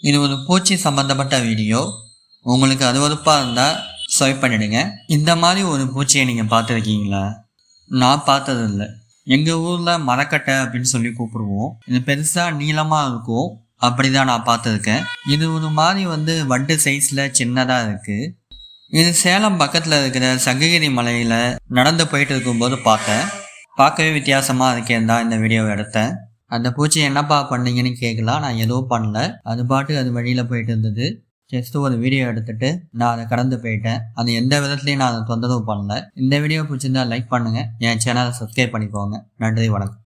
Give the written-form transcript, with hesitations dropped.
இது ஒரு பூச்சி சம்பந்தப்பட்ட வீடியோ. உங்களுக்கு அருவருப்பாக இருந்தால் ஸ்வைப் பண்ணிடுங்க. இந்த மாதிரி ஒரு பூச்சியை நீங்கள் பார்த்துருக்கீங்களா? நான் பார்த்ததில்லை. எங்கள் ஊரில் மரக்கட்டை அப்படின்னு சொல்லி கூப்பிடுவோம். இது பெருசாக நீளமாக இருக்கும். அப்படி தான் நான் பார்த்துருக்கேன். இது ஒரு மாதிரி வண்டு சைஸில் சின்னதாக இருக்குது. இது சேலம் பக்கத்தில் இருக்கிற சங்ககிரி மலையில் நடந்து போயிட்டு இருக்கும்போது பார்த்தேன். பார்க்கவே வித்தியாசமாக இருக்கேன் தான் இந்த வீடியோவை எடுத்தேன். அந்த பூச்சி என்னப்பா பண்ணீங்கன்னு கேட்கலாம். நான் எதுவும் பண்ணல. அது பாட்டு அது வழியில் போயிட்டு இருந்தது. ஜஸ்ட்டு ஒரு வீடியோ எடுத்துகிட்டு நான் அதை கடந்து போயிட்டேன். அது எந்த விதத்துலையும் நான் அதை தொந்தரவு பண்ணல. இந்த வீடியோ பிடிச்சிருந்தா லைக் பண்ணுங்கள். என் சேனலை சப்ஸ்கிரைப் பண்ணிக்கோங்க. நன்றி, வணக்கம்.